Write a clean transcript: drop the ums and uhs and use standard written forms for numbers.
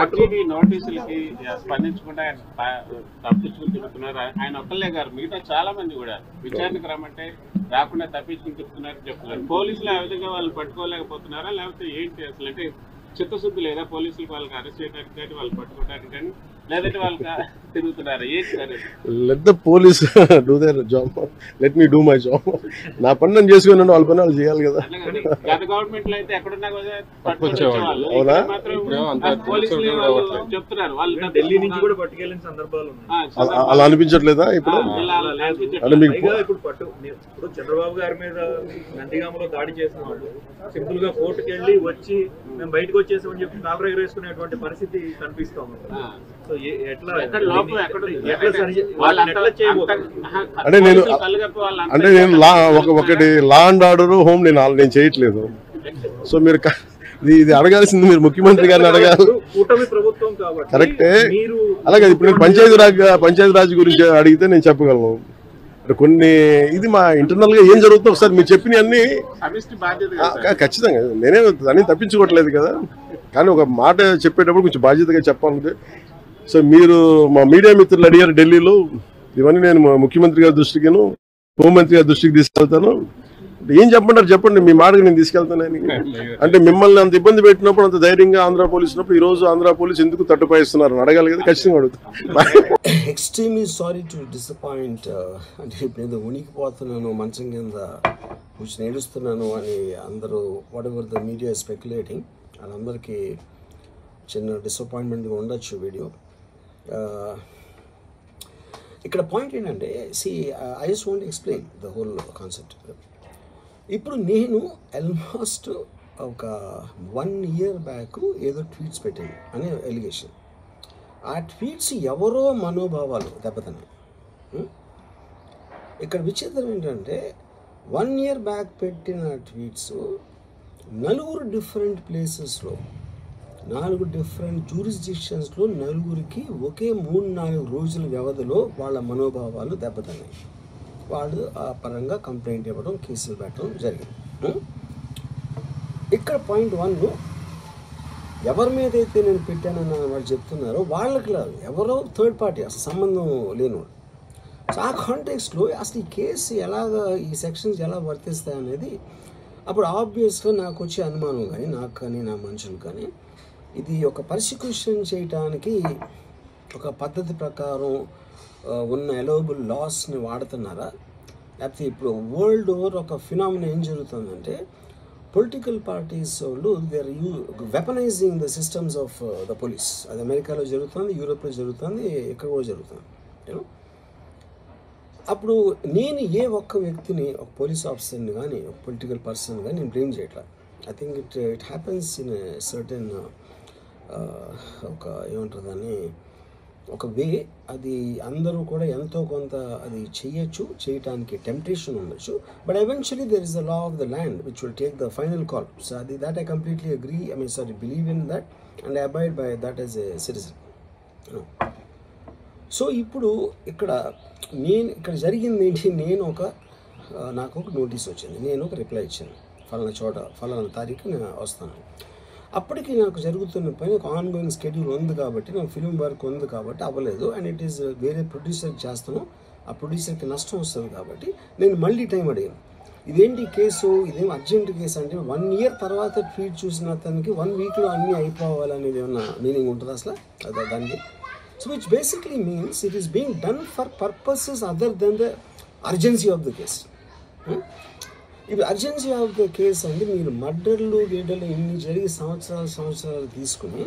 ఆర్టీడీ నోటీసులకి స్పందించకుండా ఆయన తప్పించుకుని తిరుగుతున్నారు. ఆయన ఒక్కళ్ళే గారు, మిగతా చాలా మంది కూడా విచారణకు రమ్మంటే రాకుండా తప్పించుకుని తిరుగుతున్నారని చెప్తున్నారు. పోలీసులు ఆ విధంగా వాళ్ళు పట్టుకోలేకపోతున్నారా, లేకపోతే ఏంటి అసలు? అంటే చిత్తశుద్ధి లేదా పోలీసులకు వాళ్ళకి అరెస్ట్ చేయడానికి కానీ వాళ్ళు పట్టుకోవడానికి కానీ, లేదంటే వాళ్ళకి తిరుగుతున్నారా? ఏంటి sir? Let the police do their job, let me do my job. నా పని నేను చేసుకుని వాళ్ళ పని వాళ్ళు చేయాలి కదా. గత గవర్నమెంట్ లో అయితే ఎక్కడున్నా అవునా? చెప్తున్నారు ఢిల్లీ నుంచి కూడా పట్టుకెళ్ళిన సందర్భాలు అలా అనిపించట్లేదా ఇప్పుడు? అంటే మీకు ఇప్పుడు చంద్రబాబు గారి మీద నందిగామలో దాడి చేసిన వాళ్ళు సింపుల్ గా కోర్టుకు వెళ్ళి వచ్చి మేము బయటకు వచ్చేసామని చెప్పి కాలర్ ఎగరేసుకునేటువంటి పరిస్థితి కనిపిస్తా ఉంది. సో అంటే నేను ఒకటి లా అండ్ ఆర్డర్ హోమ్ నేను చేయట్లేదు. సో మీరు ఇది అడగాల్సింది మీరు ముఖ్యమంత్రి గారిని అడగాలి. కూటమి ప్రభుత్వం కాబట్టి కరెక్టే. అలాగే ఇప్పుడు నేను పంచాయతీ రాజ్ గురించి అడిగితే నేను చెప్పగలను. కొన్ని ఇది మా ఇంటర్నల్ గా ఏం జరుగుతుందో ఒకసారి మీరు చెప్పిన అన్ని ఖచ్చితంగా నేనే దాన్ని తప్పించుకోవట్లేదు కదా, కానీ ఒక మాట చెప్పేటప్పుడు కొంచెం బాధ్యతగా చెప్పాలి. సో మీరు మా మీడియా మిత్రులు అడిగారు ఢిల్లీలో, ఇవన్నీ నేను ముఖ్యమంత్రి గారి దృష్టికిను హోంమంత్రి గారి దృష్టికి తీసుకెళ్తాను. ఏం చెప్పంటారు చెప్పండి, మీ మాటకు నేను తీసుకెళ్తానని. అంటే మిమ్మల్ని అంత ఇబ్బంది పెట్టినప్పుడు, అంత ధైర్యంగా ఆంధ్ర పోలీసు ఉన్నప్పుడు ఈ రోజు ఆంధ్ర పోలీసు ఎందుకు తట్టుపాయిస్తున్నారు అడగాలి కదా, ఖచ్చితంగా అడుగుతాను. Extremely sorry to disappoint. అంటే ఇప్పుడు ఏదో ఉనికిపోతున్నాను, మంచం కింద కూర్చొని ఏడుస్తున్నాను అని అందరూ what ever the media speculating, వాళ్ళందరికీ చిన్న డిసప్పాయింట్మెంట్గా ఉండొచ్చు వీడియో. ఇక్కడ పాయింట్ ఏంటంటే, I just want explain the whole concept. ఇప్పుడు నేను ఆల్మోస్ట్ ఒక 1 year బ్యాక్ ఏదో ట్వీట్స్ పెట్టాను అనే ఎలిగేషన్. ఆ ట్వీట్స్ ఎవరో మనోభావాలు దెబ్బతిన్నాయి. ఇక్కడ విచిత్రం ఏంటంటే 1 year బ్యాక్ పెట్టిన ట్వీట్స్ 4 డిఫరెంట్ ప్లేసెస్లో 4 డిఫరెంట్ జ్యూరిస్డిక్షన్స్లో 4కి ఒకే 3-4 రోజుల వ్యవధిలో వాళ్ళ మనోభావాలు దెబ్బతిన్నాయి. వాళ్ళు ఆ పరంగా కంప్లైంట్ ఇవ్వడం, కేసులు పెట్టడం జరిగింది. ఇక్కడ పాయింట్ 1, ఎవరి మీద అయితే నేను పెట్టానని వాళ్ళు చెప్తున్నారో వాళ్ళకి లేదు, ఎవరో థర్డ్ పార్టీ, అసలు సంబంధం లేనివాడు. సో ఆ కాంటెక్స్లో అసలు ఈ కేసు ఎలాగా, ఈ సెక్షన్స్ ఎలా వర్తిస్తాయి అనేది అప్పుడు ఆబ్వియస్గా నాకు వచ్చే అనుమానం కానీ, నాకు కానీ నా మనుషులు కానీ, ఇది ఒక పర్సిక్యూషన్ చేయటానికి ఒక పద్ధతి ప్రకారం ఉన్న అలౌబుల్ లాస్ని వాడుతున్నారా, లేకపోతే ఇప్పుడు వరల్డ్ ఓవర్ ఒక ఫినామినా ఏం జరుగుతుందంటే పొలిటికల్ పార్టీస్ వాళ్ళు they are weaponising the systems of the police. అది అమెరికాలో జరుగుతుంది, యూరోప్లో జరుగుతుంది, ఎక్కడ కూడా జరుగుతుంది. యూనో, అప్పుడు నేను ఏ ఒక్క వ్యక్తిని, ఒక పోలీస్ ఆఫీసర్ని కానీ, ఒక పొలిటికల్ పర్సన్ కానీ నేను బ్లేమ్ చేయట్లా. I think it happens in certain ఒక ఏమంటారు దాన్ని, ఒక వే. అది అందరూ కూడా ఎంతో కొంత అది చేయటానికి టెంప్టేషన్ ఉండొచ్చు. But eventually there is the law of the land which will take the final call. So అది that I completely agree, believe in that and I abide by that as a citizen. So ఇప్పుడు ఇక్కడ జరిగింది ఏంటి, నాకు ఒక notice వచ్చింది, నేను ఒక రిప్లై ఇచ్చాను, ఫలానా చోట ఫలానా తారీఖు నేను వస్తాను. అప్పటికి నాకు జరుగుతున్న పని ఒక ఆన్గోయింగ్ స్కెడ్యూల్ ఉంది కాబట్టి, నాకు ఫిల్మ్ వర్క్ ఉంది కాబట్టి అవ్వలేదు. అండ్ ఇట్ ఈస్ వేరే ప్రొడ్యూసర్కి చేస్తాను, ఆ ప్రొడ్యూసర్కి నష్టం వస్తుంది కాబట్టి నేను మళ్ళీ టైం అడిగాను. ఇదేంటి కేసు, ఇదేం అర్జెంట్ కేసు అంటే 1 year తర్వాత ట్వీట్ చూసిన అతనికి 1 weekలో అన్నీ అయిపోవాలనేది ఏమన్నా మీనింగ్ ఉంటుంది అసలు దానికి? So which basically means it is being done for purposes other than the urgency of the case. ఇప్పుడు అర్జెన్సీ ఆఫ్ ద కేస్ అంటే మీరు మర్డర్లు గేడర్లు ఇన్ని జరిగి సంవత్సరాలు తీసుకుని